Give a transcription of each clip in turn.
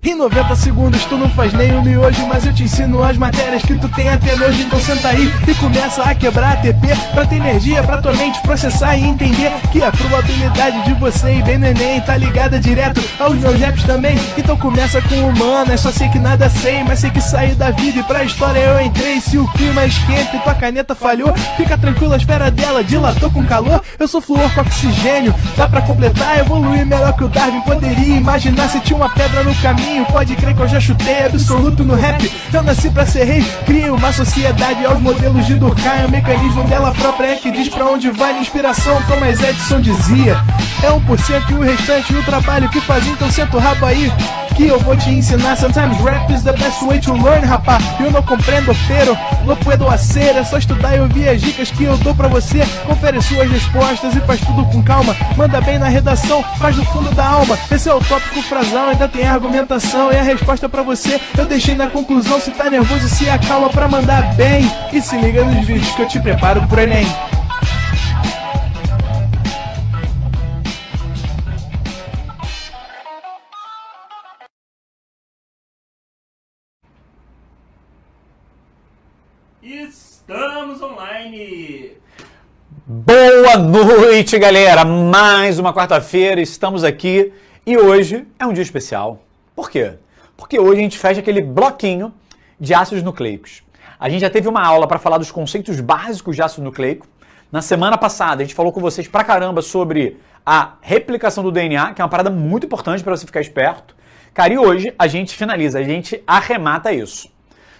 Em 90 segundos tu não faz nem um miojo, mas eu te ensino as matérias que tu tem até nojo. Então senta aí e começa a quebrar ATP pra ter energia pra tua mente processar e entender que a probabilidade de você ir bem no Enem tá ligada direto aos meus raps também. Então começa com humana, só sei que nada sei, mas sei que saí da vida e pra história eu entrei. Se o clima esquenta e tua caneta falhou, fica tranquilo, a esfera dela dilatou com calor. Eu sou flúor com oxigênio, dá pra completar, evoluir melhor que o Darwin poderia imaginar. Se tinha uma pedra no caminho, pode crer que eu já chutei absoluto no rap. Eu nasci pra ser rei, crio uma sociedade aos modelos de Durkheim. O mecanismo dela própria é que diz pra onde vai a inspiração, Thomas Edison dizia. É 1% e o restante o trabalho que fazia, então senta o rabo aí que eu vou te ensinar. Sometimes rap is the best way to learn, rapá. Eu não compreendo, pero no puedo hacer. É só estudar e ouvir as dicas que eu dou pra você. Confere suas respostas e faz tudo com calma. Manda bem na redação, faz do fundo da alma. Esse é o tópico frasal, ainda tem argumentação. E a resposta pra você eu deixei na conclusão. Se tá nervoso, se acalma pra mandar bem. E se liga nos vídeos que eu te preparo pro Enem. Estamos online! Boa noite, galera! Mais uma quarta-feira, estamos aqui e hoje é um dia especial. Por quê? Porque hoje a gente fecha aquele bloquinho de ácidos nucleicos. A gente já teve uma aula para falar dos conceitos básicos de ácido nucleico. Na semana passada a gente falou com vocês pra caramba sobre a replicação do DNA, que é uma parada muito importante para você ficar esperto. Cara, e hoje a gente finaliza, a gente arremata isso.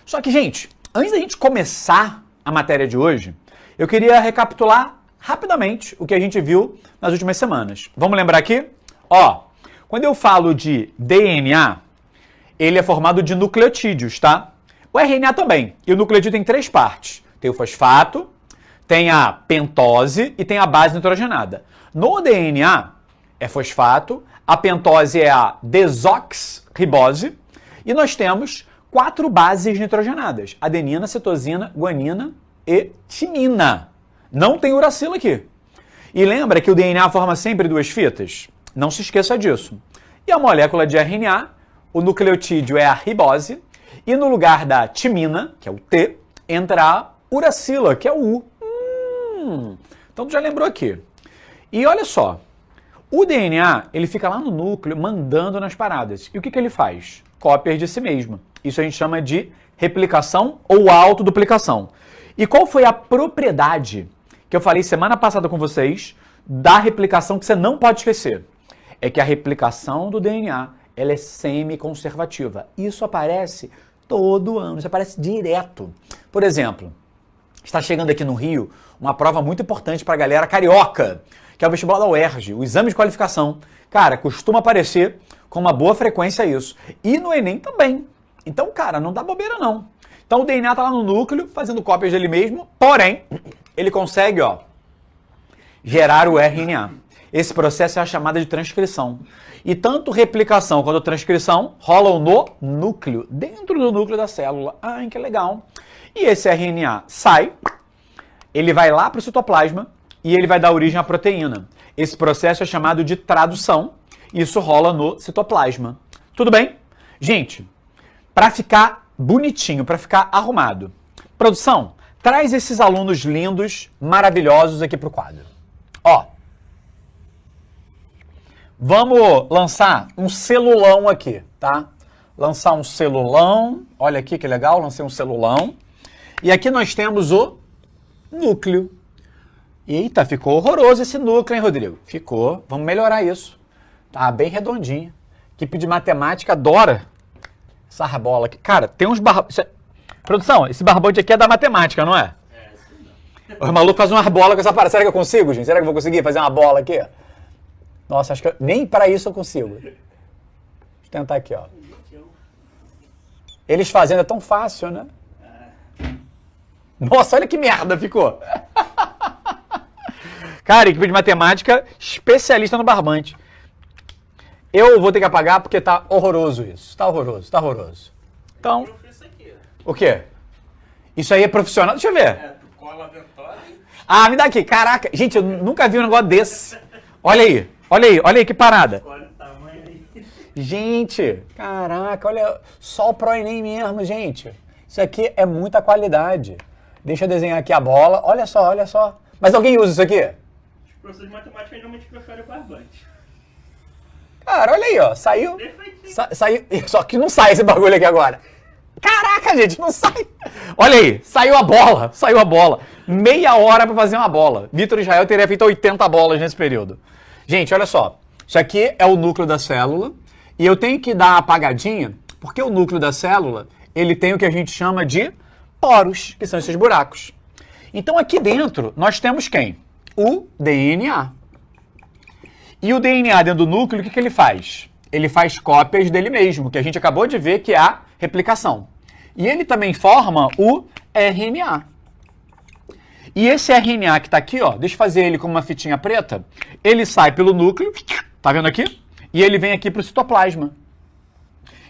Só que, gente, antes da gente começar a matéria de hoje, eu queria recapitular rapidamente o que a gente viu nas últimas semanas. Vamos lembrar aqui? Ó, quando eu falo de DNA, ele é formado de nucleotídeos, tá? O RNA também. E o nucleotídeo tem três partes. Tem o fosfato, tem a pentose e tem a base nitrogenada. No DNA é fosfato, a pentose é a desoxirribose e nós temos 4 bases nitrogenadas: adenina, citosina, guanina e timina. Não tem uracilo aqui. E lembra que o DNA forma sempre 2 fitas? Não se esqueça disso. E a molécula de RNA, o nucleotídeo é a ribose, e no lugar da timina, que é o T, entra a uracila, que é o U. Então tu já lembrou aqui. E olha só, o DNA, ele fica lá no núcleo mandando nas paradas. E o que ele faz? Cópias de si mesmo. Isso a gente chama de replicação ou autoduplicação. E qual foi a propriedade que eu falei semana passada com vocês da replicação que você não pode esquecer? É que a replicação do DNA, ela é semi-conservativa. Isso aparece todo ano, isso aparece direto. Por exemplo, está chegando aqui no Rio uma prova muito importante para a galera carioca, que é o vestibular da UERJ, o exame de qualificação. Cara, costuma aparecer com uma boa frequência isso. E no Enem também. Então, cara, não dá bobeira não. Então o DNA está lá no núcleo, fazendo cópias dele mesmo, porém, ele consegue, ó, gerar o RNA. Esse processo é a chamada de transcrição. E tanto replicação quanto transcrição rolam no núcleo, dentro do núcleo da célula. Ai, que legal. E esse RNA sai, ele vai lá para o citoplasma e ele vai dar origem à proteína. Esse processo é chamado de tradução. Isso rola no citoplasma. Tudo bem? Gente, para ficar bonitinho, para ficar arrumado. Produção, traz esses alunos lindos, maravilhosos aqui para o quadro. Ó, vamos lançar um celulão aqui, tá? Lançar um celulão. Olha aqui que legal, lancei um celulão. E aqui nós temos o núcleo. Eita, ficou horroroso esse núcleo, hein, Rodrigo? Ficou. Vamos melhorar isso. Tá bem redondinho. Equipe de matemática adora essa bola aqui. Cara, tem uns barbantes. Produção, esse barbante aqui é da matemática, não é? É, sim. Os malucos fazem uma bola com essa parada. Será que eu consigo, gente? Será que eu vou conseguir fazer uma bola aqui? Nossa, acho que nem para isso eu consigo. Deixa eu tentar aqui, ó. Eles fazendo é tão fácil, né? Nossa, olha que merda ficou. Cara, equipe de matemática especialista no barbante. Eu vou ter que apagar porque tá horroroso isso. Tá horroroso, tá horroroso. Então, o quê? Isso aí é profissional? Deixa eu ver. É, tu cola a ventosa. Ah, me dá aqui. Caraca, gente, eu nunca vi um negócio desse. Olha aí, olha aí, olha aí que parada. Olha o tamanho aí. Gente, caraca, olha, só o ProEnem mesmo, gente. Isso aqui é muita qualidade. Deixa eu desenhar aqui a bola. Olha só, olha só. Mas alguém usa isso aqui? Os professores de matemática geralmente preferem o barbante. Cara, olha aí, ó. Saiu. Saiu. Só que não sai esse bagulho aqui agora. Caraca, gente, não sai. Olha aí, saiu a bola. Saiu a bola. Meia hora pra fazer uma bola. Vitor Israel teria feito 80 bolas nesse período. Gente, olha só. Isso aqui é o núcleo da célula. E eu tenho que dar uma apagadinha, porque o núcleo da célula, ele tem o que a gente chama de poros, que são esses buracos. Então aqui dentro, nós temos quem? O DNA. E o DNA dentro do núcleo, o que ele faz? Ele faz cópias dele mesmo, que a gente acabou de ver que é a replicação. E ele também forma o RNA. E esse RNA que está aqui, ó, deixa eu fazer ele com uma fitinha preta, ele sai pelo núcleo, tá vendo aqui? E ele vem aqui para o citoplasma.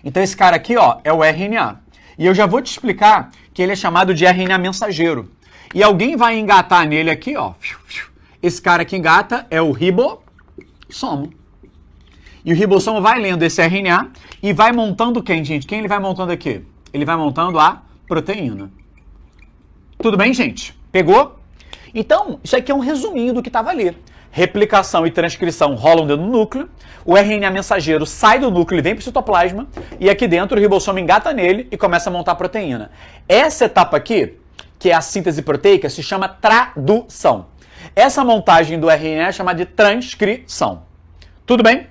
Então esse cara aqui, ó, é o RNA. E eu já vou te explicar que ele é chamado de RNA mensageiro. E alguém vai engatar nele aqui, ó. Esse cara que engata é o ribossomo. E o ribossomo vai lendo esse RNA e vai montando quem, gente? Quem ele vai montando aqui? Ele vai montando a proteína. Tudo bem, gente? Pegou? Então, isso aqui é um resuminho do que estava ali. Replicação e transcrição rolam dentro do núcleo, o RNA mensageiro sai do núcleo e vem para o citoplasma, e aqui dentro o ribossomo engata nele e começa a montar a proteína. Essa etapa aqui, que é a síntese proteica, se chama tradução. Essa montagem do RNA é chamada de transcrição. Tudo bem?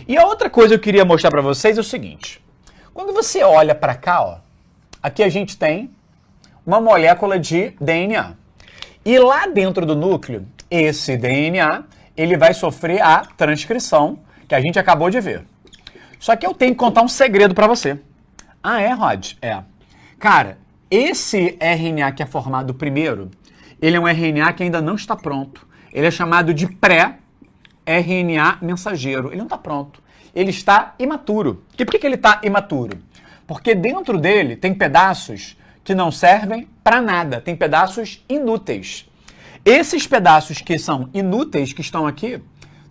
E a outra coisa que eu queria mostrar para vocês é o seguinte. Quando você olha para cá, ó, aqui a gente tem uma molécula de DNA. E lá dentro do núcleo, esse DNA, ele vai sofrer a transcrição, que a gente acabou de ver. Só que eu tenho que contar um segredo para você. Ah, é, Rod? É. Cara, esse RNA que é formado primeiro, ele é um RNA que ainda não está pronto. Ele é chamado de pré-RNA mensageiro. Ele não está pronto. Ele está imaturo. E por que ele está imaturo? Porque dentro dele tem pedaços que não servem para nada. Tem pedaços inúteis. Esses pedaços que são inúteis, que estão aqui,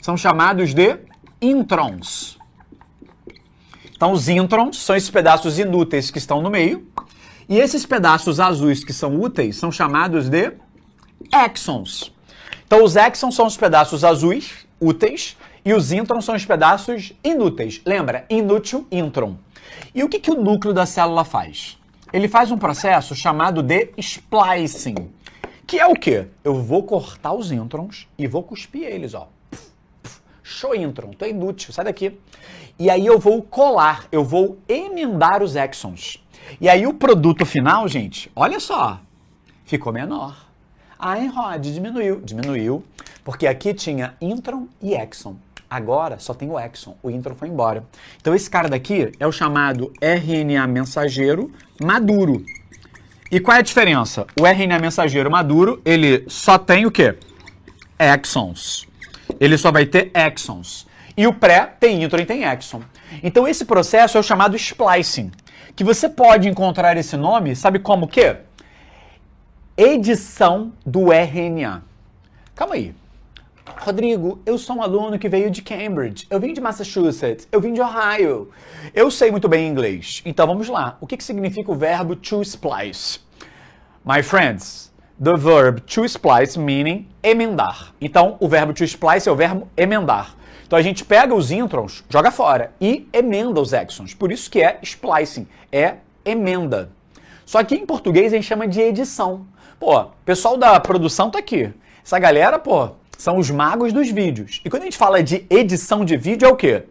são chamados de introns. Então, os introns são esses pedaços inúteis que estão no meio. E esses pedaços azuis que são úteis são chamados de exons. Então, os exons são os pedaços azuis, úteis, e os introns são os pedaços inúteis. Lembra? Inútil, intron. E o que o núcleo da célula faz? ele faz um processo chamado de splicing, que é o quê? Eu vou cortar os introns e vou cuspir eles, ó. Show intron, tô inútil, sai daqui. E aí eu vou colar, eu vou emendar os exons. E aí o produto final, gente, olha só, ficou menor. Ai, Rod, diminuiu, porque aqui tinha intron e exon. Agora só tem o exon, o intron foi embora. Então esse cara daqui é o chamado RNA mensageiro maduro. E qual é a diferença? O RNA mensageiro maduro, ele só tem o quê? Exons. Ele só vai ter exons. E o pré tem intron e tem exon. Então esse processo é o chamado splicing, que você pode encontrar esse nome, sabe como que? Edição do RNA. Calma aí. Rodrigo, eu sou um aluno que veio de Cambridge, eu vim de Massachusetts, eu vim de Ohio. Eu sei muito bem inglês. Então vamos lá. O que significa o verbo to splice? My friends, the verb to splice meaning emendar. Então o verbo to splice é o verbo emendar. Então a gente pega os introns, joga fora e emenda os exons. Por isso que é splicing, é emenda. Só que em português a gente chama de edição. Pô, o pessoal da produção tá aqui. Essa galera, pô, são os magos dos vídeos. E quando a gente fala de edição de vídeo, é o quê?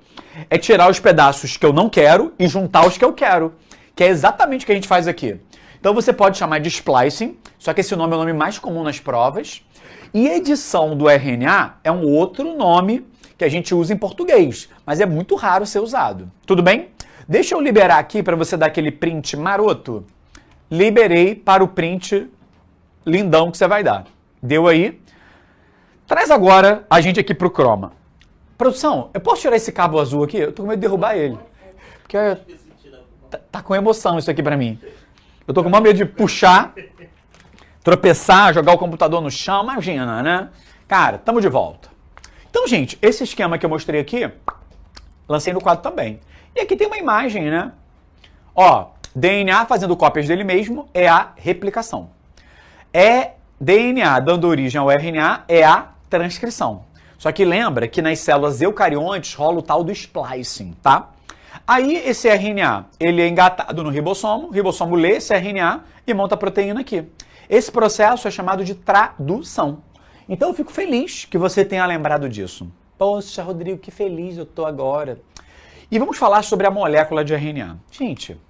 É tirar os pedaços que eu não quero e juntar os que eu quero. Que é exatamente o que a gente faz aqui. Então você pode chamar de splicing, só que esse nome é o nome mais comum nas provas. E edição do RNA é um outro nome que a gente usa em português, mas é muito raro ser usado. Tudo bem? Deixa eu liberar aqui para você dar aquele print maroto. Liberei para o print lindão que você vai dar. Deu aí? Traz agora a gente aqui pro Chroma. Produção, eu posso tirar esse cabo azul aqui? Eu tô com medo de derrubar ele. Porque tá com emoção isso aqui pra mim. Eu tô com medo de puxar, tropeçar, jogar o computador no chão. Imagina, né? Cara, tamo de volta. Então, gente, esse esquema que eu mostrei aqui, lancei no quadro também. E aqui tem uma imagem, né? Ó, DNA fazendo cópias dele mesmo é a replicação. DNA dando origem ao RNA é a transcrição. Só que lembra que nas células eucariontes rola o tal do splicing, tá? Aí esse RNA, ele é engatado no ribossomo, o ribossomo lê esse RNA e monta a proteína aqui. Esse processo é chamado de tradução. Então eu fico feliz que você tenha lembrado disso. Poxa, Rodrigo, que feliz eu tô agora. E vamos falar sobre a molécula de RNA. Gente,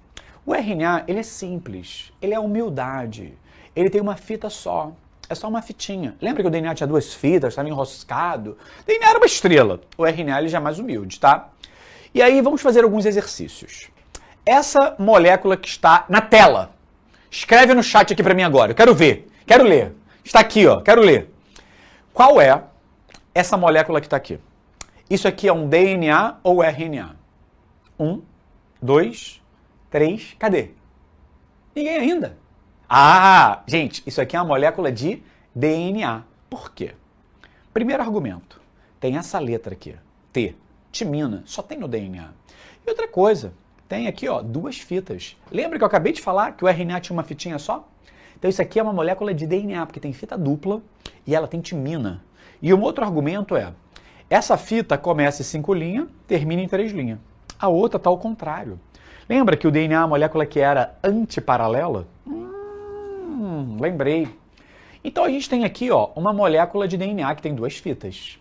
o RNA, ele é simples, ele é humildade, ele tem uma fita só. É só uma fitinha. Lembra que o DNA tinha duas fitas, estava enroscado? O DNA era uma estrela. O RNA ele já é mais humilde, tá? E aí vamos fazer alguns exercícios. Essa molécula que está na tela. Escreve no chat aqui para mim agora. Eu quero ver. Quero ler. Está aqui, ó. Quero ler. Qual é essa molécula que está aqui? Isso aqui é um DNA ou RNA? 1, 2, 3. Cadê? Ninguém ainda. Ah, gente, isso aqui é uma molécula de DNA. Por quê? Primeiro argumento, tem essa letra aqui, T, timina, só tem no DNA. E outra coisa, tem aqui, ó, duas fitas. Lembra que eu acabei de falar que o RNA tinha uma fitinha só? Então isso aqui é uma molécula de DNA, porque tem fita dupla e ela tem timina. E um outro argumento é, essa fita começa em 5 linhas, termina em 3 linhas. A outra está ao contrário. Lembra que o DNA é uma molécula que era antiparalela? Lembrei. Então a gente tem aqui, ó, uma molécula de DNA que tem duas fitas.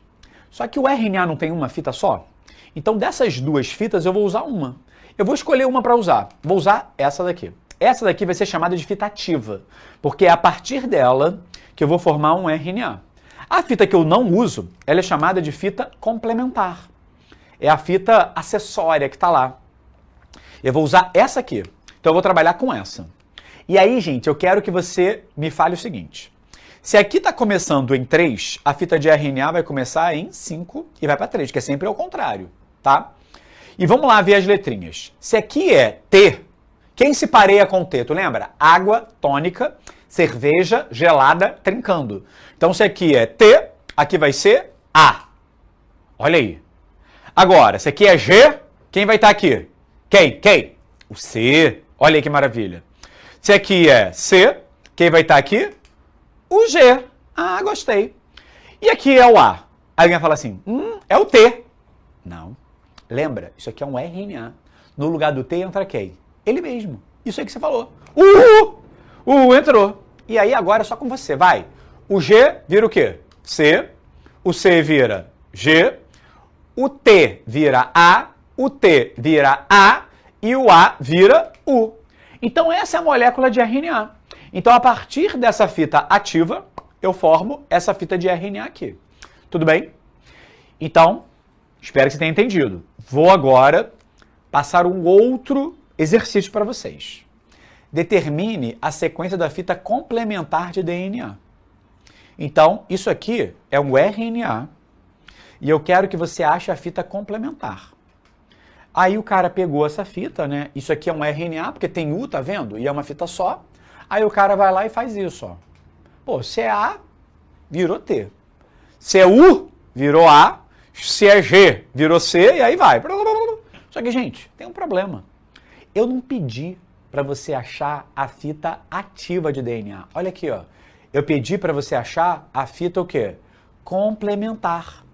Só que o RNA não tem uma fita só? Então dessas duas fitas eu vou usar uma. Eu vou escolher uma para usar. Vou usar essa daqui. Essa daqui vai ser chamada de fita ativa, porque é a partir dela que eu vou formar um RNA. A fita que eu não uso, ela é chamada de fita complementar. É a fita acessória que está lá. Eu vou usar essa aqui. Então eu vou trabalhar com essa. E aí, gente, eu quero que você me fale o seguinte. Se aqui está começando em 3, a fita de RNA vai começar em 5 e vai para 3, que é sempre ao contrário, tá? E vamos lá ver as letrinhas. Se aqui é T, quem se pareia com T? Tu lembra? Água, tônica, cerveja, gelada, trincando. Então, se aqui é T, aqui vai ser A. Olha aí. Agora, se aqui é G, quem vai estar aqui? Quem? O C. Olha aí que maravilha. Se aqui é C, quem vai estar aqui? O G. Ah, gostei. E aqui é o A. Aí alguém vai falar assim, é o T. Não. Lembra, isso aqui é um RNA. No lugar do T entra quem? Ele mesmo. Isso aí que você falou. O entrou. E aí agora é só com você, vai. O G vira o quê? C. O C vira G. O T vira A. O T vira A. E o A vira U. Então essa é a molécula de RNA. Então a partir dessa fita ativa, eu formo essa fita de RNA aqui. Tudo bem? Então, espero que você tenha entendido. Vou agora passar um outro exercício para vocês. Determine a sequência da fita complementar de DNA. Então, isso aqui é um RNA e eu quero que você ache a fita complementar. Aí o cara pegou essa fita, né? Isso aqui é um RNA, porque tem U, tá vendo? E é uma fita só. Aí o cara vai lá e faz isso, ó. Pô, se é A, virou T. Se é U, virou A. Se é G, virou C, e aí vai. Só que, gente, tem um problema. Eu não pedi para você achar a fita ativa de DNA. Olha aqui, ó. Eu pedi para você achar a fita o quê? Complementar.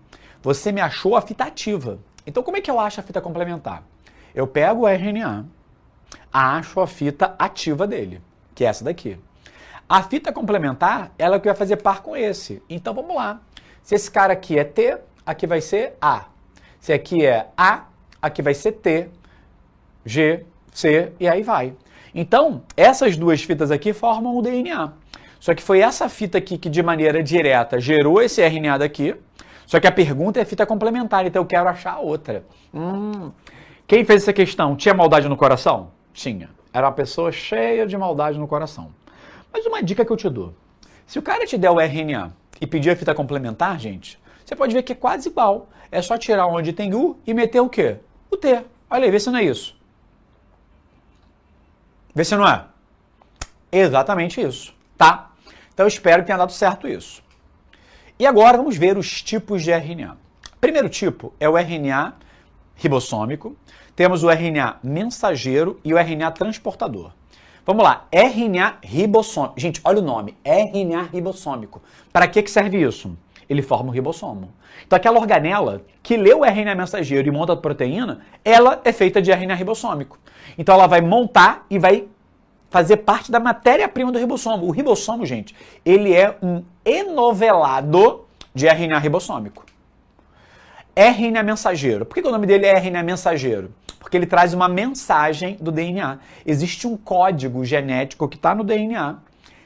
Você me achou a fita ativa. Então, como é que eu acho a fita complementar? Eu pego o RNA, acho a fita ativa dele, que é essa daqui. A fita complementar, ela é que vai fazer par com esse. Então, vamos lá. Se esse cara aqui é T, aqui vai ser A. Se aqui é A, aqui vai ser T, G, C, e aí vai. Então, essas duas fitas aqui formam o DNA. Só que foi essa fita aqui que, de maneira direta, gerou esse RNA daqui. Só que a pergunta é fita complementar, então eu quero achar a outra. Quem fez essa questão tinha maldade no coração? Tinha. Era uma pessoa cheia de maldade no coração. Mas uma dica que eu te dou. Se o cara te der o RNA e pedir a fita complementar, gente, você pode ver que é quase igual. É só tirar onde tem U e meter o quê? O T. Olha aí, vê se não é isso. Vê se não é. Exatamente isso, tá? Então eu espero que tenha dado certo isso. E agora vamos ver os tipos de RNA. Primeiro tipo é o RNA ribossômico. Temos o RNA mensageiro e o RNA transportador. Vamos lá, RNA ribossômico. Gente, olha o nome, RNA ribossômico. Para que serve isso? Ele forma o ribossomo. Então aquela organela que lê o RNA mensageiro e monta a proteína, ela é feita de RNA ribossômico. Então ela vai montar e vai fazer parte da matéria-prima do ribossomo. O ribossomo, gente, ele é um enovelado de RNA ribossômico. RNA mensageiro. Por que o nome dele é RNA mensageiro? Porque ele traz uma mensagem do DNA. Existe um código genético que está no DNA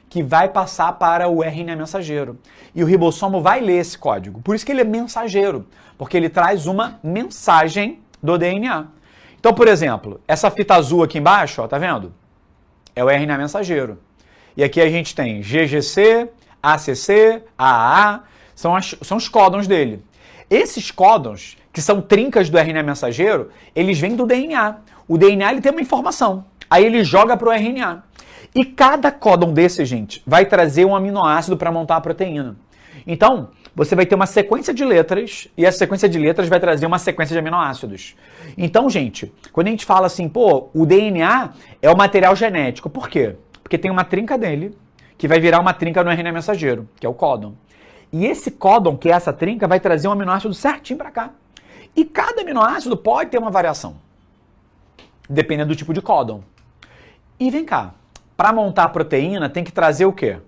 que vai passar para o RNA mensageiro. E o ribossomo vai ler esse código. Por isso que ele é mensageiro, porque ele traz uma mensagem do DNA. Então, por exemplo, essa fita azul aqui embaixo, ó, tá vendo? É o RNA mensageiro. E aqui a gente tem GGC, ACC, AAA, são os códons dele. Esses códons, que são trincas do RNA mensageiro, eles vêm do DNA. O DNA ele tem uma informação, aí ele joga para o RNA. E cada códon desse, gente, vai trazer um aminoácido para montar a proteína. Então, você vai ter uma sequência de letras, e essa sequência de letras vai trazer uma sequência de aminoácidos. Então, gente, quando a gente fala assim, pô, o DNA é o material genético. Por quê? Porque tem uma trinca dele, que vai virar uma trinca no RNA mensageiro, que é o códon. E esse códon, que é essa trinca, vai trazer um aminoácido certinho para cá. E cada aminoácido pode ter uma variação, dependendo do tipo de códon. E vem cá, para montar a proteína tem que trazer o quê?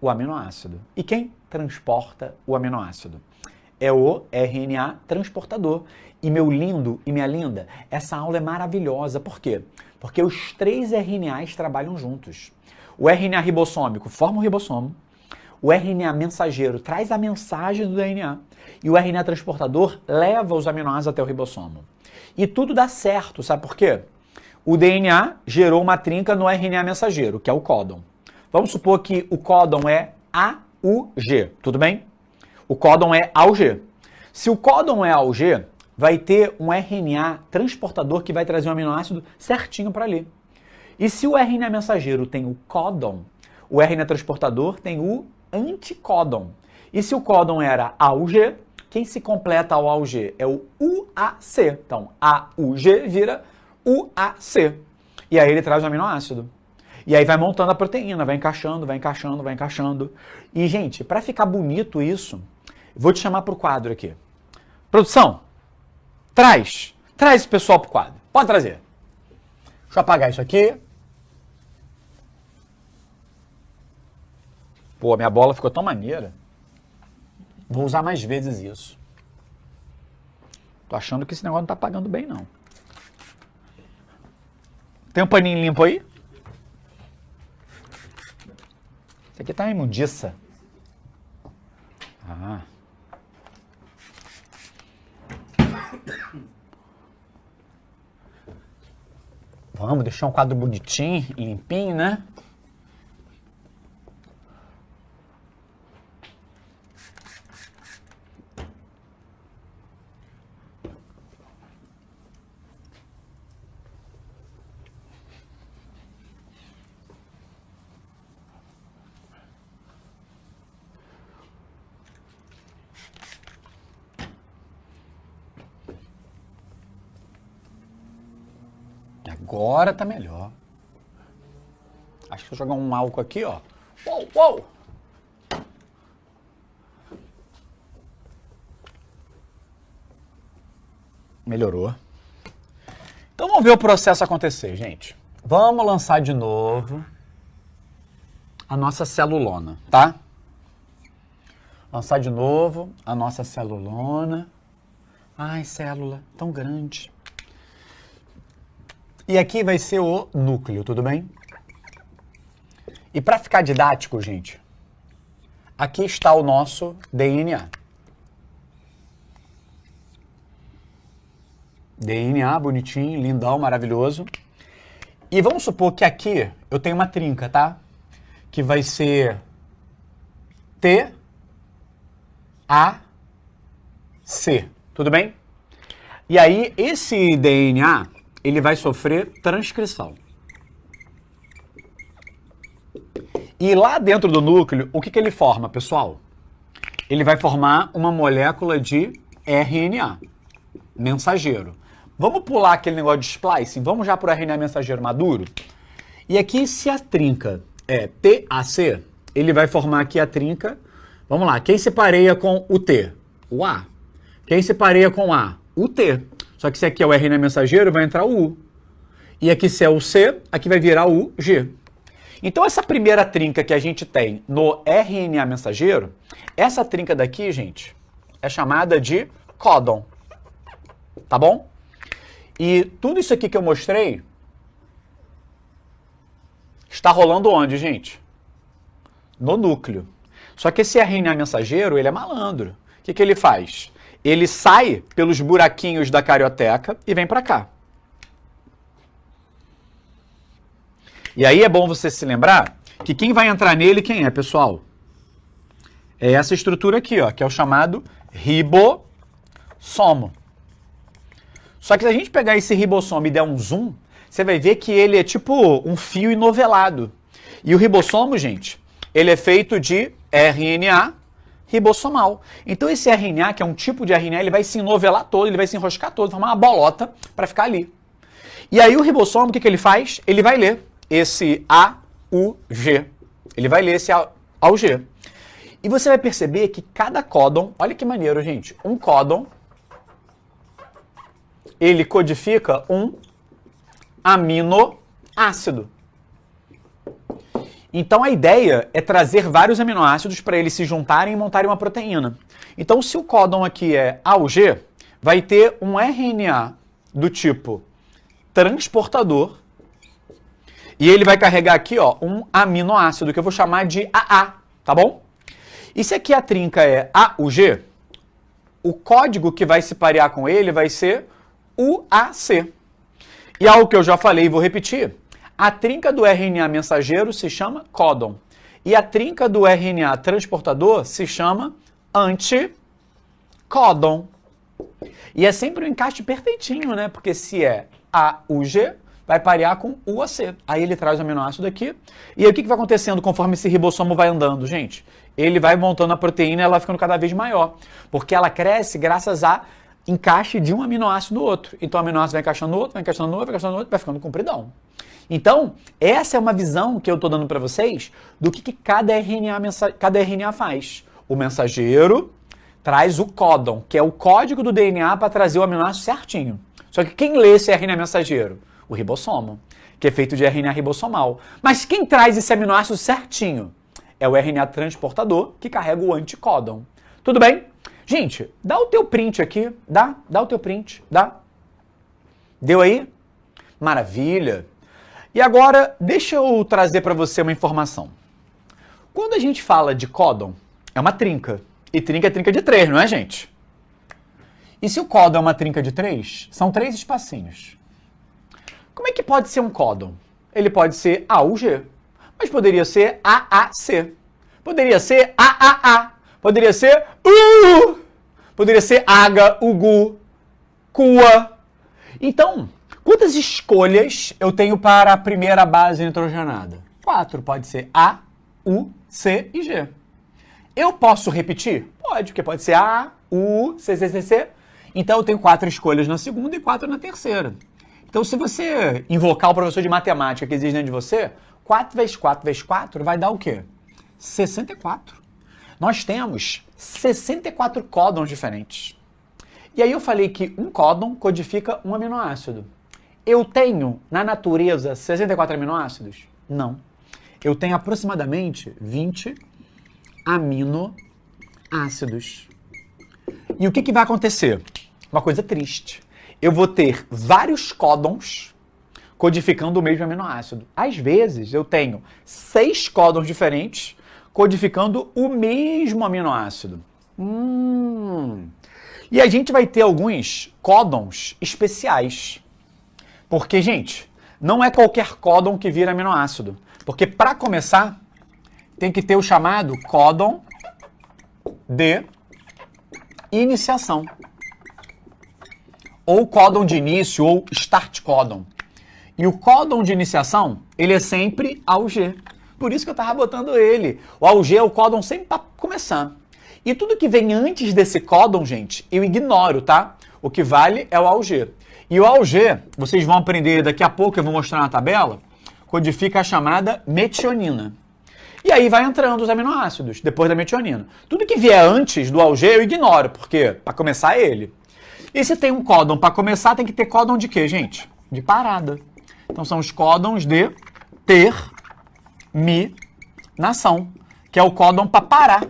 O aminoácido. E quem transporta o aminoácido? É o RNA transportador. E meu lindo e minha linda, essa aula é maravilhosa. Por quê? Porque os 3 RNAs trabalham juntos. O RNA ribossômico forma o ribossomo. O RNA mensageiro traz a mensagem do DNA. E o RNA transportador leva os aminoácidos até o ribossomo. E tudo dá certo, sabe por quê? O DNA gerou uma trinca no RNA mensageiro, que é o códon. Vamos supor que o códon é AUG, tudo bem? O códon é AUG. Se o códon é AUG, vai ter um RNA transportador que vai trazer um aminoácido certinho para ali. E se o RNA mensageiro tem o códon, o RNA transportador tem o anticódon. E se o códon era AUG, quem se completa ao AUG é o UAC. Então, AUG vira UAC. E aí ele traz o aminoácido. E aí vai montando a proteína, vai encaixando, vai encaixando, vai encaixando. E, gente, para ficar bonito isso, vou te chamar para o quadro aqui. Produção, traz esse pessoal para o quadro. Pode trazer. Deixa eu apagar isso aqui. Pô, minha bola ficou tão maneira. Vou usar mais vezes isso. Tô achando que esse negócio não tá pagando bem, não. Tem um paninho limpo aí? Esse aqui tá uma imundiça. Ah. Vamos deixar um quadro bonitinho, limpinho, né? Agora tá melhor. Acho que se eu jogar um álcool aqui, ó. Uou, uou! Melhorou. Então vamos ver o processo acontecer, gente. Vamos lançar de novo a nossa celulona, tá? Lançar de novo a nossa celulona. Ai, célula, tão grande. E aqui vai ser o núcleo, tudo bem? E para ficar didático, gente, aqui está o nosso DNA. DNA, bonitinho, lindão, maravilhoso. E vamos supor que aqui eu tenho uma trinca, tá? Que vai ser T, A, C, tudo bem? E aí esse DNA, ele vai sofrer transcrição. E lá dentro do núcleo, o que ele forma, pessoal? Ele vai formar uma molécula de RNA, mensageiro. Vamos pular aquele negócio de splicing, vamos já para o RNA mensageiro maduro? E aqui, se a trinca é TAC, ele vai formar aqui a trinca, vamos lá, quem se pareia com o T? O A. Quem se pareia com o A? O T. Só que se aqui é o RNA mensageiro, vai entrar o U. E aqui se é o C, aqui vai virar o G. Então essa primeira trinca que a gente tem no RNA mensageiro, essa trinca daqui, gente, é chamada de códon. Tá bom? E tudo isso aqui que eu mostrei está rolando onde, gente? No núcleo. Só que esse RNA mensageiro, ele é malandro. O que ele faz? Ele sai pelos buraquinhos da carioteca e vem para cá. E aí é bom você se lembrar que quem vai entrar nele, quem é, pessoal? É essa estrutura aqui, ó, que é o chamado ribossomo. Só que se a gente pegar esse ribossomo e der um zoom, você vai ver que ele é tipo um fio enovelado. E o ribossomo, gente, ele é feito de RNA ribossomal. Então esse RNA, que é um tipo de RNA, ele vai se enovelar todo, ele vai se enroscar todo, formar uma bolota para ficar ali. E aí o ribossomo, o que ele faz? Ele vai ler esse A, U, G. Ele vai ler esse A, U, G. E você vai perceber que cada códon, olha que maneiro, gente, um códon, ele codifica um aminoácido. Então a ideia é trazer vários aminoácidos para eles se juntarem e montarem uma proteína. Então se o códon aqui é AUG, vai ter um RNA do tipo transportador e ele vai carregar aqui, ó, um aminoácido que eu vou chamar de AA, tá bom? E se aqui a trinca é AUG, o código que vai se parear com ele vai ser UAC. E algo que eu já falei e vou repetir, a trinca do RNA mensageiro se chama códon. E a trinca do RNA transportador se chama anticódon. E é sempre um encaixe perfeitinho, né? Porque se é AUG, vai parear com UAC. Aí ele traz o aminoácido aqui. E aí o que vai acontecendo conforme esse ribossomo vai andando, gente? Ele vai montando a proteína e ela vai ficando cada vez maior. Porque ela cresce graças a encaixe de um aminoácido no outro. Então o aminoácido vai encaixando no outro, vai encaixando no outro, vai encaixando no outro, vai ficando compridão. Então, essa é uma visão que eu estou dando para vocês do que cada RNA faz. O mensageiro traz o códon, que é o código do DNA para trazer o aminoácido certinho. Só que quem lê esse RNA mensageiro? O ribossomo, que é feito de RNA ribossomal. Mas quem traz esse aminoácido certinho? É o RNA transportador que carrega o anticódon. Tudo bem? Gente, dá o teu print aqui. Dá o teu print. Dá? Deu aí? Maravilha. E agora, deixa eu trazer para você uma informação. Quando a gente fala de códon, é uma trinca. E trinca é trinca de 3, não é, gente? E se o códon é uma trinca de 3, são 3 espacinhos. Como é que pode ser um códon? Ele pode ser A ou G, mas poderia ser AAC, poderia ser AAA, poderia ser U, poderia ser AGA, UGU, CUA. Então, quantas escolhas eu tenho para a primeira base nitrogenada? 4, pode ser A, U, C e G. Eu posso repetir? Pode, porque pode ser A, U, C, C, C, C. Então eu tenho 4 escolhas na segunda e 4 na terceira. Então se você invocar o professor de matemática que existe dentro de você, 4 vezes 4 vezes 4 vai dar o quê? 64. Nós temos 64 códons diferentes. E aí eu falei que um códon codifica um aminoácido. Eu tenho na natureza 64 aminoácidos? Não. Eu tenho aproximadamente 20 aminoácidos. E o que vai acontecer? Uma coisa triste. Eu vou ter vários códons codificando o mesmo aminoácido. Às vezes, eu tenho 6 códons diferentes codificando o mesmo aminoácido. E a gente vai ter alguns códons especiais. Porque, gente, não é qualquer códon que vira aminoácido. Porque, para começar, tem que ter o chamado códon de iniciação. Ou códon de início, ou start códon. E o códon de iniciação, ele é sempre AUG. Por isso que eu estava botando ele. O AUG é o códon sempre para começar. E tudo que vem antes desse códon, gente, eu ignoro, tá? O que vale é o AUG. E o AUG, vocês vão aprender daqui a pouco, eu vou mostrar na tabela, codifica a chamada metionina. E aí vai entrando os aminoácidos, depois da metionina. Tudo que vier antes do AUG eu ignoro, porque para começar é ele. E se tem um códon para começar, tem que ter códon de quê, gente? De parada. Então são os códons de terminação, que é o códon para parar.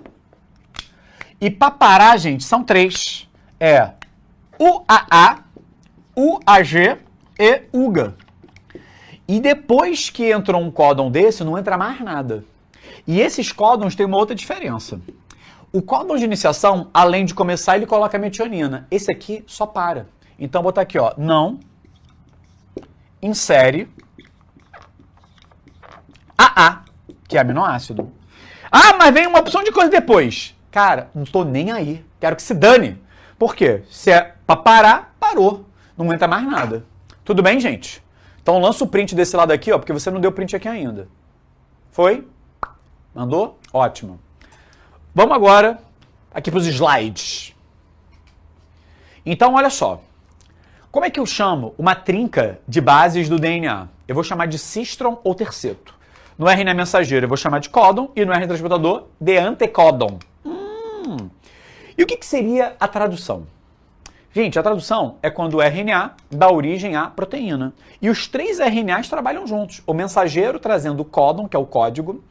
E para parar, gente, são 3. É UAA, UAG e UGA. E depois que entrou um códon desse, não entra mais nada. E esses códons têm uma outra diferença. O códon de iniciação, além de começar, ele coloca a metionina. Esse aqui só para. Então, vou botar aqui, ó, não insere AA, que é aminoácido. Ah, mas vem uma opção de coisa depois. Cara, não tô nem aí. Quero que se dane. Por quê? Se é pra parar, parou. Não entra mais nada. Tudo bem, gente? Então, lança o print desse lado aqui, ó, porque você não deu print aqui ainda. Foi? Mandou? Ótimo. Vamos agora aqui para os slides. Então, olha só. Como é que eu chamo uma trinca de bases do DNA? Eu vou chamar de cistron ou terceto. No RNA mensageiro, eu vou chamar de códon e no RNA transportador, de antecódon. E o que seria a tradução? Gente, a tradução é quando o RNA dá origem à proteína. E os 3 RNAs trabalham juntos. O mensageiro trazendo o códon, que é o código,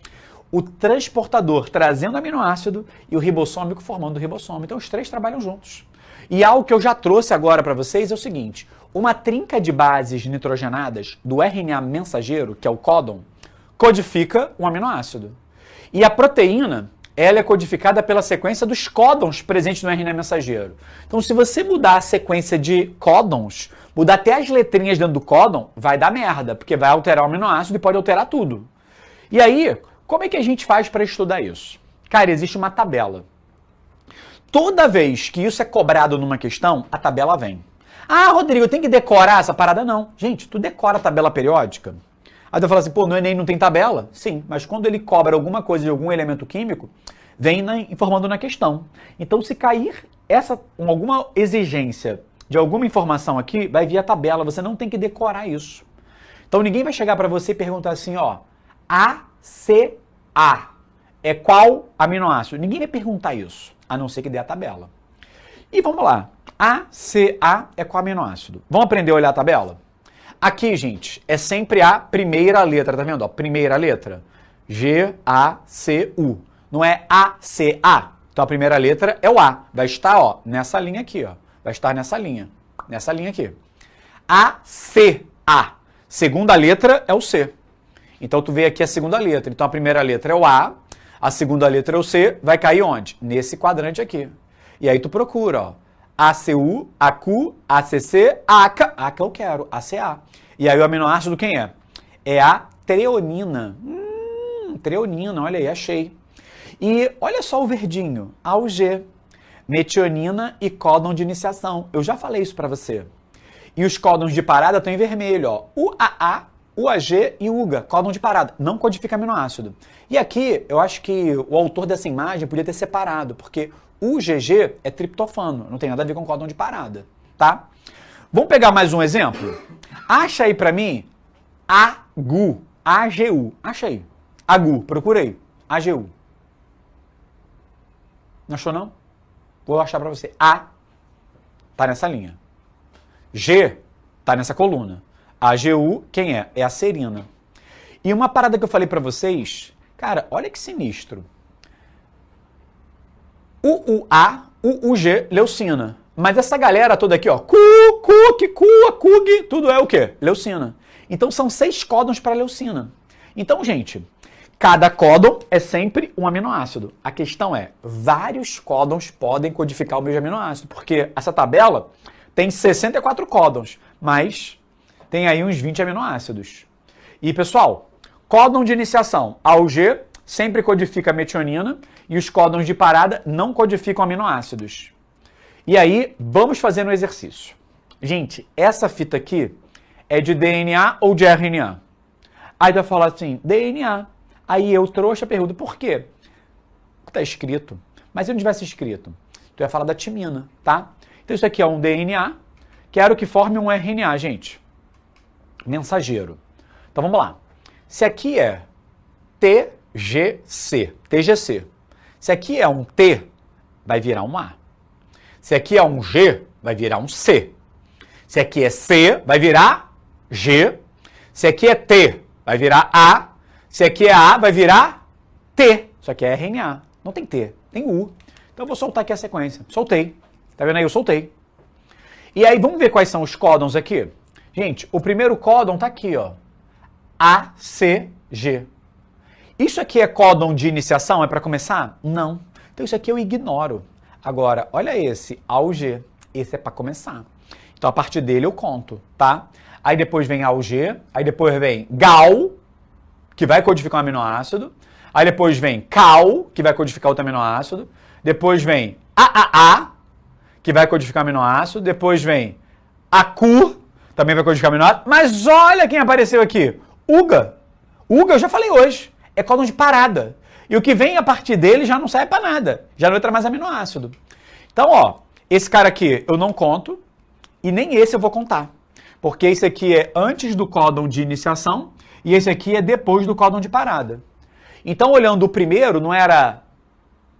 o transportador trazendo aminoácido e o ribossômico formando o ribossomo. Então os 3 trabalham juntos. E algo que eu já trouxe agora para vocês é o seguinte: uma trinca de bases nitrogenadas do RNA mensageiro, que é o códon, codifica um aminoácido. E a proteína, ela é codificada pela sequência dos códons presentes no RNA mensageiro. Então se você mudar a sequência de códons, mudar até as letrinhas dentro do códon, vai dar merda, porque vai alterar o aminoácido e pode alterar tudo. E aí, como é que a gente faz para estudar isso? Cara, existe uma tabela. Toda vez que isso é cobrado numa questão, a tabela vem. Ah, Rodrigo, eu tenho que decorar essa parada? Não. Gente, tu decora a tabela periódica? Aí tu fala assim, pô, no Enem não tem tabela? Sim, mas quando ele cobra alguma coisa de algum elemento químico, vem informando na questão. Então, se cair alguma exigência de alguma informação aqui, vai vir a tabela, você não tem que decorar isso. Então, ninguém vai chegar para você e perguntar assim, ó, ACA é qual aminoácido? Ninguém vai perguntar isso, a não ser que dê a tabela. E vamos lá, ACA é qual aminoácido? Vamos aprender a olhar a tabela? Aqui, gente, é sempre a primeira letra, tá vendo? Ó, primeira letra. G-A-C-U. Não é A-C-A. Então a primeira letra é o A. Vai estar, ó, nessa linha aqui, ó. Vai estar nessa linha. Nessa linha aqui. A-C-A. Segunda letra é o C. Então tu vê aqui a segunda letra. Então a primeira letra é o A. A segunda letra é o C. Vai cair onde? Nesse quadrante aqui. E aí tu procura, ó. ACU, AQ, ACC, ACA. ACA eu quero. ACA. E aí o aminoácido quem é? É a treonina. Treonina, olha aí, achei. E olha só o verdinho, AUG, metionina e códon de iniciação. Eu já falei isso para você. E os códons de parada estão em vermelho, ó. UAA, UAG e UGA, códon de parada. Não codifica aminoácido. E aqui, eu acho que o autor dessa imagem podia ter separado, porque UGG é triptofano, não tem nada a ver com códon de parada, tá? Vamos pegar mais um exemplo? Acha aí para mim AGU, AGU, acha aí. AGU, procurei. AGU. Não achou não? Vou achar para você. A tá nessa linha. G tá nessa coluna. AGU, quem é? É a serina. E uma parada que eu falei para vocês, cara, olha que sinistro. UUA, UUG, leucina. Mas essa galera toda aqui, ó, CUG, tudo é o quê? Leucina. Então são 6 códons para leucina. Então, gente, cada códon é sempre um aminoácido. A questão é, vários códons podem codificar o mesmo aminoácido, porque essa tabela tem 64 códons, mas tem aí uns 20 aminoácidos. E, pessoal, códon de iniciação, AUG, sempre codifica metionina, e os códons de parada não codificam aminoácidos. E aí, vamos fazer um exercício. Gente, essa fita aqui é de DNA ou de RNA? Aí vai falar assim, DNA. Aí eu trouxe a pergunta, por quê? Está escrito. Mas se não tivesse escrito, tu ia falar da timina, tá? Então isso aqui é um DNA, quero que forme um RNA, gente. Mensageiro. Então vamos lá. Se aqui é TGC. Se aqui é um T, vai virar um A. Se aqui é um G, vai virar um C. Se aqui é C, vai virar G. Se aqui é T, vai virar A. Se aqui é A, vai virar T. Isso aqui é RNA. Não tem T, tem U. Então eu vou soltar aqui a sequência. Soltei. Tá vendo aí? Eu soltei. E aí, vamos ver quais são os códons aqui? Gente, o primeiro códon tá aqui, ó. ACG. Isso aqui é códon de iniciação? É para começar? Não. Então isso aqui eu ignoro. Agora, olha esse, AUG. Esse é para começar. Então a partir dele eu conto, tá? Aí depois vem AUG, aí depois vem GAL, que vai codificar um aminoácido. Aí depois vem CAL, que vai codificar outro aminoácido. Depois vem AAA, que vai codificar aminoácido. Depois vem ACU, também vai codificar aminoácido. Mas olha quem apareceu aqui. UGA. UGA eu já falei hoje. É códon de parada. E o que vem a partir dele já não serve para nada. Já não entra mais aminoácido. Então, ó, esse cara aqui eu não conto e nem esse eu vou contar. Porque esse aqui é antes do códon de iniciação e esse aqui é depois do códon de parada. Então, olhando o primeiro, não era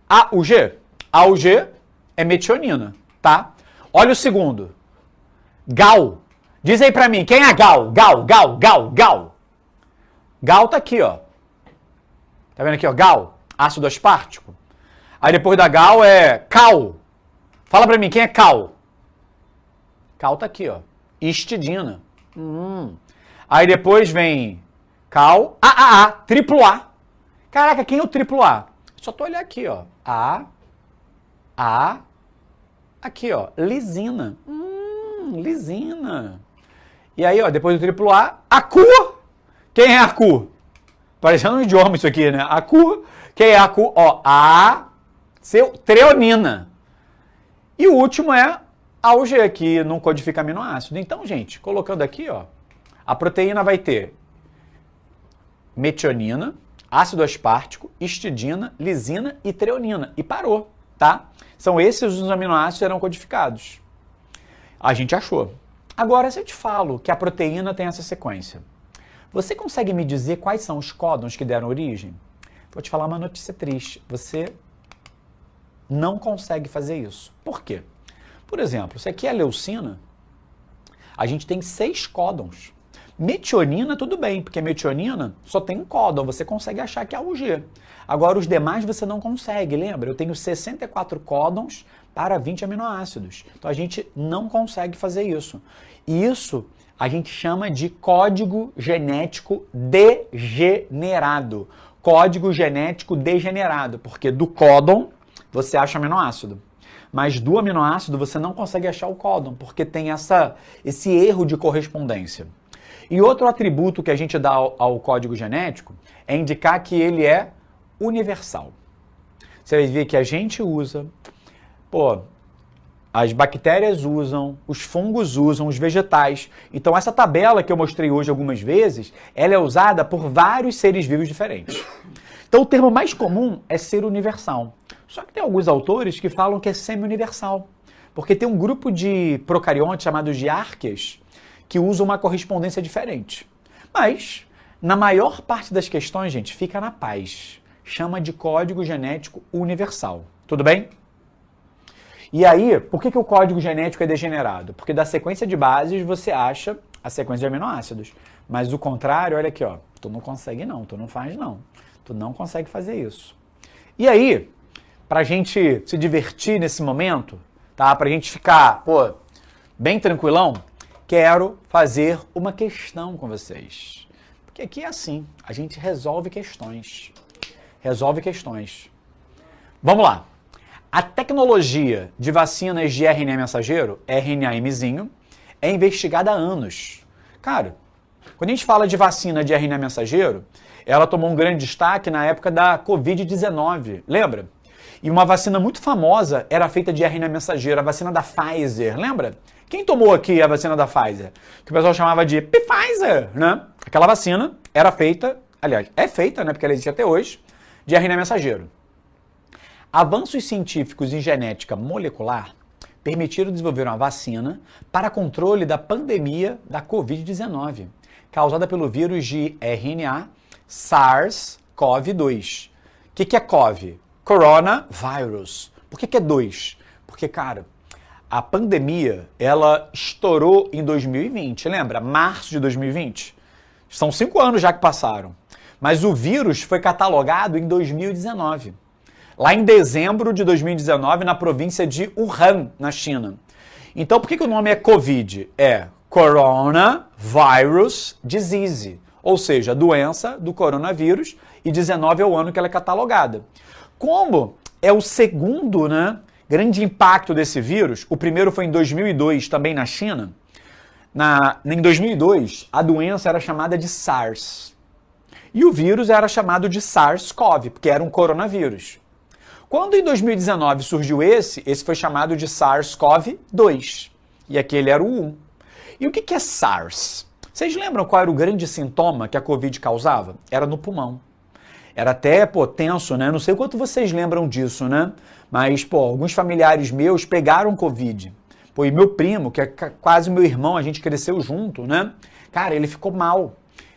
AUG? AUG é metionina, tá? Olha o segundo. GAL. Diz aí pra mim, quem é GAL? GAL. GAL tá aqui, ó. Tá vendo aqui, ó? GAL, ácido aspartico. Aí depois da GAL é CAL. Fala pra mim, quem é CAL? CAL tá aqui, ó. Histidina. Aí depois vem CAL, AAA, triplo A. Caraca, quem é o triplo A? Só tu olhar aqui, ó. Aqui, ó. Lisina. Lisina. E aí, ó, depois do triplo A, ACU. Quem é ACU? Parecendo um idioma isso aqui, né? ACU. Quem é ACU? Ó, treonina. E o último é AUG, que não codifica aminoácido. Então, gente, colocando aqui, ó, a proteína vai ter metionina, ácido aspartico, histidina, lisina e treonina. E parou, tá? São esses os aminoácidos que serão codificados. A gente achou. Agora, se eu te falo que a proteína tem essa sequência, você consegue me dizer quais são os códons que deram origem? Vou te falar uma notícia triste. Você não consegue fazer isso. Por quê? Por exemplo, se aqui é leucina, a gente tem 6 códons. Metionina, tudo bem, porque metionina só tem um códon, você consegue achar que é o G. Agora, os demais você não consegue, lembra? Eu tenho 64 códons para 20 aminoácidos. Então, a gente não consegue fazer isso. E isso a gente chama de código genético degenerado. Código genético degenerado, porque do códon você acha aminoácido. Mas do aminoácido você não consegue achar o códon, porque tem esse erro de correspondência. E outro atributo que a gente dá ao código genético é indicar que ele é universal. Você vai ver que a gente usa, as bactérias usam, os fungos usam, os vegetais. Então essa tabela que eu mostrei hoje algumas vezes, ela é usada por vários seres vivos diferentes. Então o termo mais comum é ser universal. Só que tem alguns autores que falam que é semi-universal, porque tem um grupo de procariontes chamados de árqueas que usam uma correspondência diferente. Mas, na maior parte das questões, gente, fica na paz. Chama de código genético universal. Tudo bem? E aí, por que o código genético é degenerado? Porque da sequência de bases você acha a sequência de aminoácidos. Mas o contrário, olha aqui, ó, tu não consegue não, tu não faz não. Tu não consegue fazer isso. E aí, pra gente se divertir nesse momento, tá? Pra gente ficar, bem tranquilão, quero fazer uma questão com vocês. Porque aqui é assim, a gente resolve questões. Resolve questões. Vamos lá. A tecnologia de vacinas de RNA mensageiro, RNA-Mzinho, é investigada há anos. Cara, quando a gente fala de vacina de RNA mensageiro, ela tomou um grande destaque na época da Covid-19, lembra? E uma vacina muito famosa era feita de RNA mensageiro, a vacina da Pfizer, lembra? Quem tomou aqui a vacina da Pfizer? Que o pessoal chamava de Pfizer, né? Aquela vacina era feita, aliás, é feita, né? Porque ela existe até hoje, de RNA mensageiro. Avanços científicos em genética molecular permitiram desenvolver uma vacina para controle da pandemia da Covid-19, causada pelo vírus de RNA SARS-CoV-2. O que é CoV? Coronavirus. Por que é 2? Porque, cara, a pandemia, ela estourou em 2020, lembra? Março de 2020. São 5 anos já que passaram. Mas o vírus foi catalogado em 2019. Lá em dezembro de 2019, na província de Wuhan, na China. Então, por que o nome é Covid? É Coronavirus Disease, ou seja, a doença do coronavírus, e 19 é o ano que ela é catalogada. Como é o segundo, grande impacto desse vírus, o primeiro foi em 2002, também na China. Em 2002, a doença era chamada de SARS. E o vírus era chamado de SARS-CoV, porque era um coronavírus. Quando em 2019 surgiu esse foi chamado de SARS-CoV-2. E aquele era o 1. E o que é SARS? Vocês lembram qual era o grande sintoma que a Covid causava? Era no pulmão. Era até, tenso, né? Não sei quanto vocês lembram disso, né? Mas, alguns familiares meus pegaram Covid. E meu primo, que é quase meu irmão, a gente cresceu junto, né? Cara, ele ficou mal.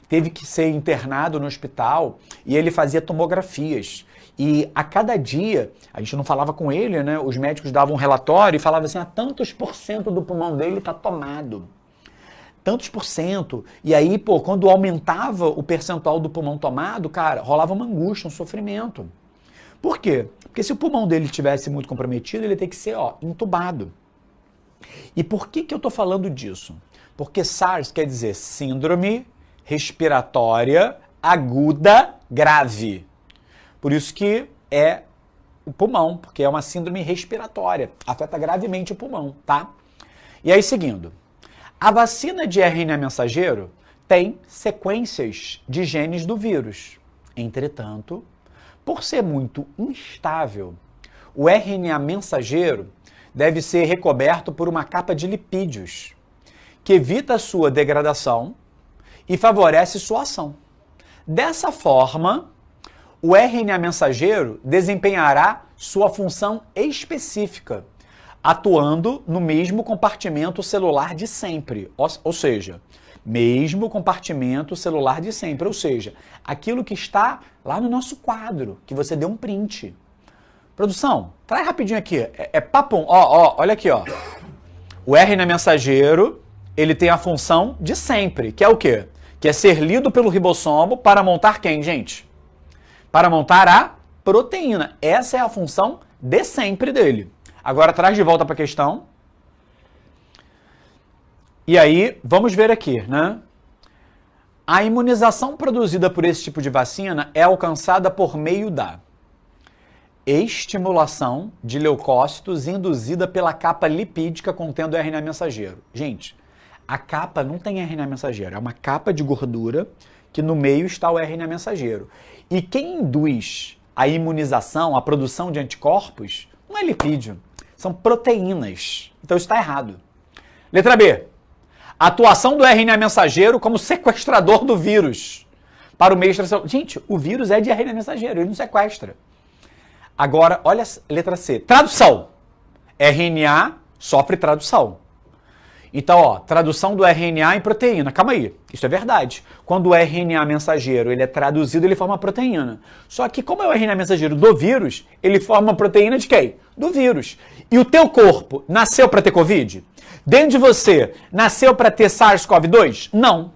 Teve que ser internado no hospital e ele fazia tomografias. E a cada dia, a gente não falava com ele, né? Os médicos davam um relatório e falavam assim, tantos por cento do pulmão dele está tomado. Tantos por cento. E aí, quando aumentava o percentual do pulmão tomado, cara, rolava uma angústia, um sofrimento. Por quê? Porque se o pulmão dele estivesse muito comprometido, ele ia ter que ser, entubado. E por que eu estou falando disso? Porque SARS quer dizer síndrome respiratória aguda grave. Por isso que é o pulmão, porque é uma síndrome respiratória, afeta gravemente o pulmão, tá? E aí, seguindo, a vacina de RNA mensageiro tem sequências de genes do vírus. Entretanto, por ser muito instável, o RNA mensageiro deve ser recoberto por uma capa de lipídios, que evita a sua degradação e favorece sua ação. Dessa forma, o RNA mensageiro desempenhará sua função específica, atuando no mesmo compartimento celular de sempre, ou seja, mesmo compartimento celular de sempre, ou seja, aquilo que está lá no nosso quadro, que você deu um print. Produção, traz rapidinho aqui, papum, olha aqui, O RNA mensageiro, ele tem a função de sempre, que é o quê? que é ser lido pelo ribossomo para montar quem, gente? Para montar a proteína. Essa é a função de sempre dele. Agora traz de volta para a questão. E aí, vamos ver aqui, né? A imunização produzida por esse tipo de vacina é alcançada por meio da estimulação de leucócitos induzida pela capa lipídica contendo RNA mensageiro. Gente, a capa não tem RNA mensageiro, é uma capa de gordura que no meio está o RNA mensageiro. E quem induz a imunização, a produção de anticorpos, não é lipídio, são proteínas. Então isso está errado. Letra B. Atuação do RNA mensageiro como sequestrador do vírus para o meio extracelular. Gente, o vírus é de RNA mensageiro, ele não sequestra. Agora, olha a letra C. Tradução. RNA sofre tradução. Então, ó, tradução do RNA em proteína. Calma aí, isso é verdade. Quando o RNA mensageiro ele é traduzido, ele forma proteína. Só que como é o RNA mensageiro do vírus, ele forma uma proteína de quem? Do vírus. E o teu corpo nasceu para ter Covid? Dentro de você, nasceu para ter SARS-CoV-2? Não.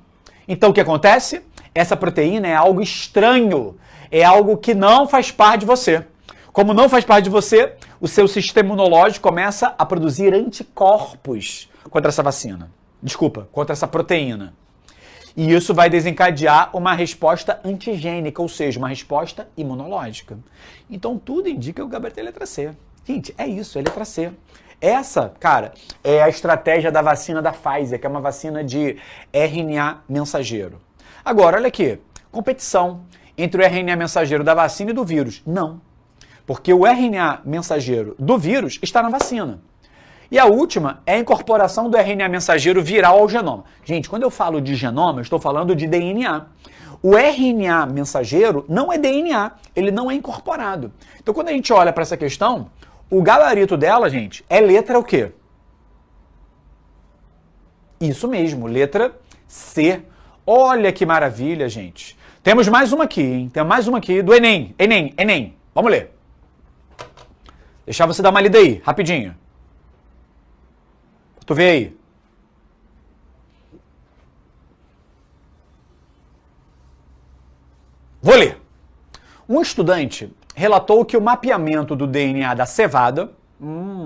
Então o que acontece? Essa proteína é algo estranho. É algo que não faz parte de você. Como não faz parte de você, o seu sistema imunológico começa a produzir anticorpos contra essa vacina. Desculpa, contra essa proteína. E isso vai desencadear uma resposta antigênica, ou seja, uma resposta imunológica. Então tudo indica que o gabarito é a letra C. Gente, é isso, é a letra C. Essa, cara, é a estratégia da vacina da Pfizer, que é uma vacina de RNA mensageiro. Agora, olha aqui, competição entre o RNA mensageiro da vacina e do vírus. Não, porque o RNA mensageiro do vírus está na vacina. E a última é a incorporação do RNA mensageiro viral ao genoma. Gente, quando eu falo de genoma, eu estou falando de DNA. O RNA mensageiro não é DNA, ele não é incorporado. Então, quando a gente olha para essa questão, o gabarito dela, gente, é letra o quê? Isso mesmo, letra C. Olha que maravilha, gente. Temos mais uma aqui, hein? Tem mais uma aqui do Enem. Enem. Vamos ler. Deixar você dar uma lida aí, rapidinho. Tu vê aí. Vou ler. Um estudante relatou que o mapeamento do DNA da cevada,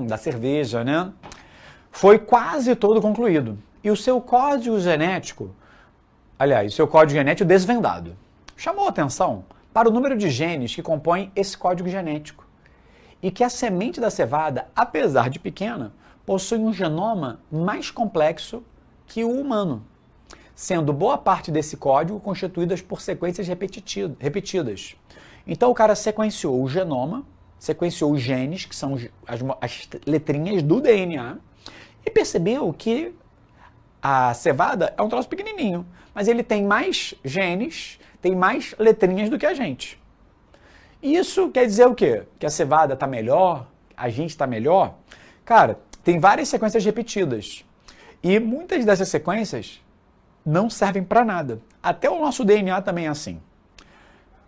da cerveja, né, foi quase todo concluído. E o seu código genético, desvendado, chamou atenção para o número de genes que compõem esse código genético. E que a semente da cevada, apesar de pequena, possui um genoma mais complexo que o humano, sendo boa parte desse código constituídas por sequências repetidas. Então o cara sequenciou o genoma, sequenciou os genes, que são as letrinhas do DNA, e percebeu que a cevada é um troço pequenininho, mas ele tem mais genes, tem mais letrinhas do que a gente. Isso quer dizer o quê? Que a cevada está melhor, a gente está melhor? Cara, tem várias sequências repetidas. E muitas dessas sequências não servem para nada. Até o nosso DNA também é assim.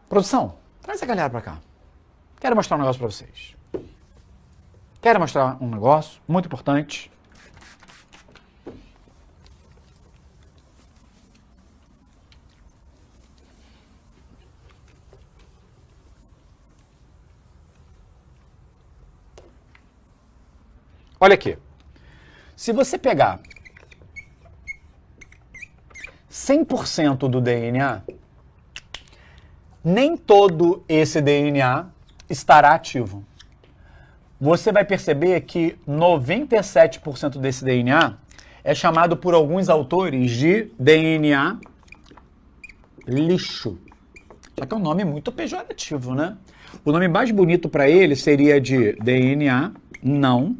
Produção, traz a galera para cá. Quero mostrar um negócio para vocês. Quero mostrar um negócio muito importante. Olha aqui, se você pegar 100% do DNA, nem todo esse DNA estará ativo. Você vai perceber que 97% desse DNA é chamado por alguns autores de DNA lixo. Só que é um nome muito pejorativo, né? O nome mais bonito para ele seria de DNA não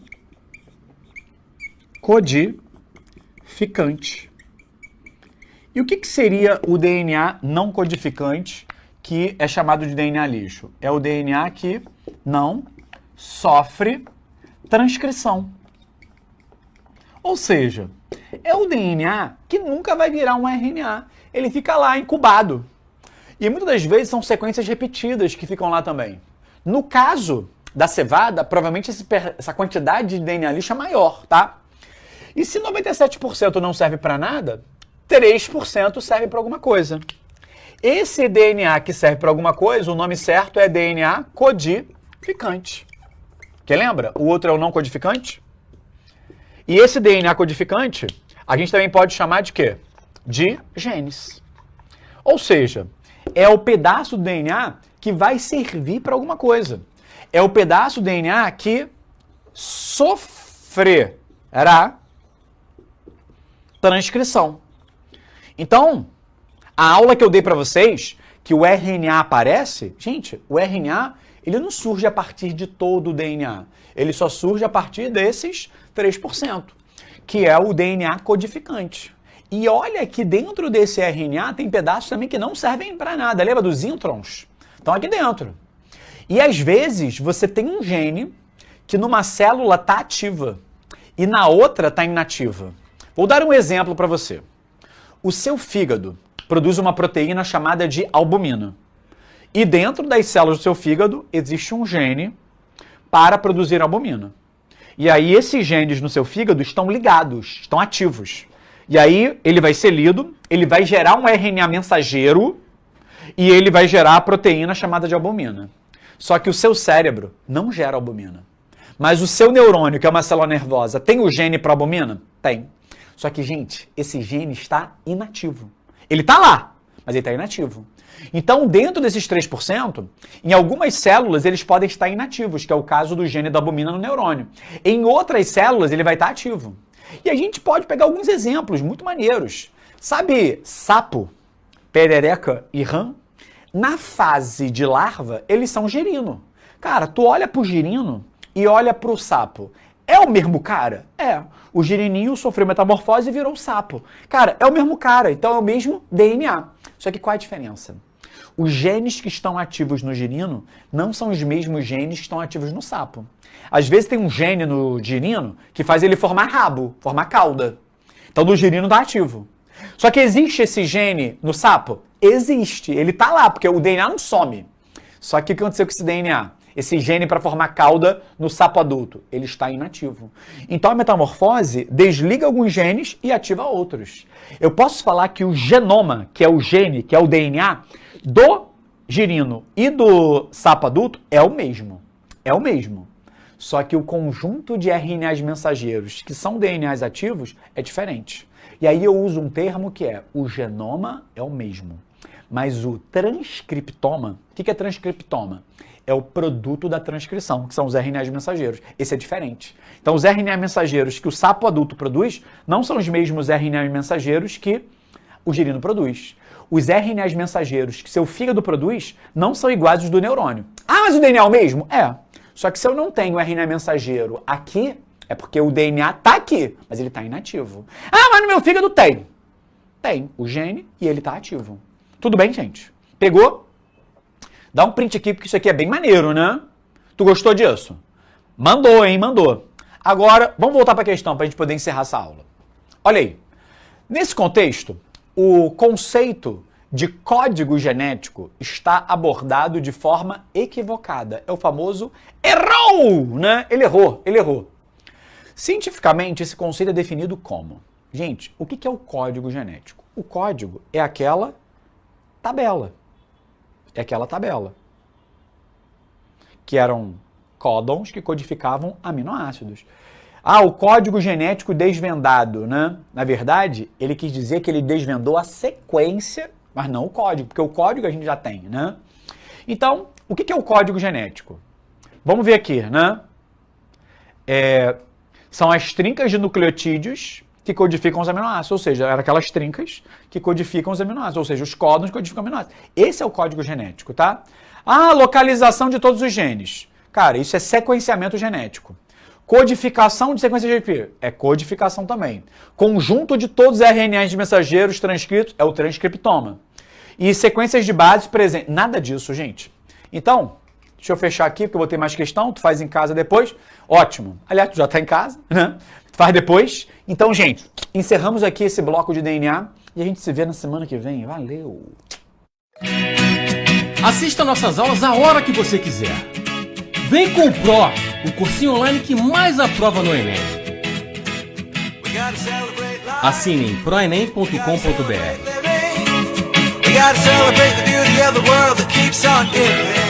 codificante. E o que seria o DNA não codificante, que é chamado de DNA lixo? É o DNA que não sofre transcrição. Ou seja, é o DNA que nunca vai virar um RNA. Ele fica lá incubado. E muitas das vezes são sequências repetidas que ficam lá também. No caso da cevada, provavelmente essa quantidade de DNA lixo é maior, tá? E se 97% não serve para nada, 3% serve para alguma coisa. Esse DNA que serve para alguma coisa, o nome certo é DNA codificante. Quem lembra? O outro é o não codificante. E esse DNA codificante, a gente também pode chamar de quê? De genes. Ou seja, é o pedaço do DNA que vai servir para alguma coisa. É o pedaço do DNA que sofrerá transcrição. Então, a aula que eu dei para vocês, que o RNA aparece, gente, o RNA, ele não surge a partir de todo o DNA. Ele só surge a partir desses 3%, que é o DNA codificante. E olha que dentro desse RNA tem pedaços também que não servem para nada. Lembra dos introns? Estão aqui dentro. E às vezes você tem um gene que numa célula está ativa e na outra está inativa. Vou dar um exemplo para você. O seu fígado produz uma proteína chamada de albumina. E dentro das células do seu fígado existe um gene para produzir albumina. E aí esses genes no seu fígado estão ligados, estão ativos. E aí ele vai ser lido, ele vai gerar um RNA mensageiro e ele vai gerar a proteína chamada de albumina. Só que o seu cérebro não gera albumina. Mas o seu neurônio, que é uma célula nervosa, tem o gene para albumina? Tem. Só que, gente, esse gene está inativo. Ele está lá, mas ele está inativo. Então, dentro desses 3%, em algumas células eles podem estar inativos, que é o caso do gene da albumina no neurônio. Em outras células ele vai estar ativo. E a gente pode pegar alguns exemplos muito maneiros. Sabe sapo, perereca e rã? Na fase de larva, eles são girino. Cara, tu olha pro girino e olha pro sapo. É o mesmo cara? É. O girininho sofreu metamorfose e virou sapo. Cara, é o mesmo cara, então é o mesmo DNA. Só que qual é a diferença? Os genes que estão ativos no girino não são os mesmos genes que estão ativos no sapo. Às vezes tem um gene no girino que faz ele formar rabo, formar cauda. Então no girino está ativo. Só que existe esse gene no sapo? Existe. Ele está lá, porque o DNA não some. Só que o que aconteceu com esse DNA? Esse gene para formar cauda no sapo adulto, ele está inativo. Então a metamorfose desliga alguns genes e ativa outros. Eu posso falar que o genoma, que é o gene, que é o DNA, do girino e do sapo adulto é o mesmo. É o mesmo. Só que o conjunto de RNAs mensageiros, que são DNAs ativos, é diferente. E aí eu uso um termo que é o genoma é o mesmo. Mas o transcriptoma, o que é transcriptoma? É o produto da transcrição, que são os RNAs mensageiros. Esse é diferente. Então, os RNAs mensageiros que o sapo adulto produz não são os mesmos RNAs mensageiros que o girino produz. Os RNAs mensageiros que seu fígado produz não são iguais aos do neurônio. Ah, mas o DNA é o mesmo? É. Só que se eu não tenho RNA mensageiro aqui, é porque o DNA está aqui, mas ele está inativo. Ah, mas no meu fígado tem. Tem o gene e ele está ativo. Tudo bem, gente? Pegou? Dá um print aqui, porque isso aqui é bem maneiro, né? Tu gostou disso? Mandou, hein? Mandou. Agora, vamos voltar para a questão, para a gente poder encerrar essa aula. Olha aí. Nesse contexto, o conceito de código genético está abordado de forma equivocada. É o famoso errou, né? Ele errou. Cientificamente, esse conceito é definido como? Gente, o que é o código genético? O código é aquela tabela. É aquela tabela. Que eram códons que codificavam aminoácidos. Ah, o código genético desvendado, né? Na verdade, ele quis dizer que ele desvendou a sequência, mas não o código, porque o código a gente já tem, né? Então, o que é o código genético? Vamos ver aqui, né? São as trincas de nucleotídeos que codificam os aminoácidos, ou seja, eram aquelas trincas que codificam os aminoácidos, ou seja, os códons que codificam aminoácidos. Esse é o código genético, tá? Ah, localização de todos os genes. Cara, isso é sequenciamento genético. Codificação de sequência GP é codificação também. Conjunto de todos os RNAs mensageiros transcritos é o transcriptoma. E sequências de bases presentes. Nada disso, gente. Então, deixa eu fechar aqui, porque eu vou ter mais questão. Tu faz em casa depois. Ótimo. Aliás, tu já está em casa, né? Tu faz depois. Então, gente, encerramos aqui esse bloco de DNA e a gente se vê na semana que vem. Valeu! Assista nossas aulas a hora que você quiser. Vem com o Pro, o cursinho online que mais aprova no Enem. Assine em proenem.com.br. We gotta celebrate the beauty of the world that keeps on giving.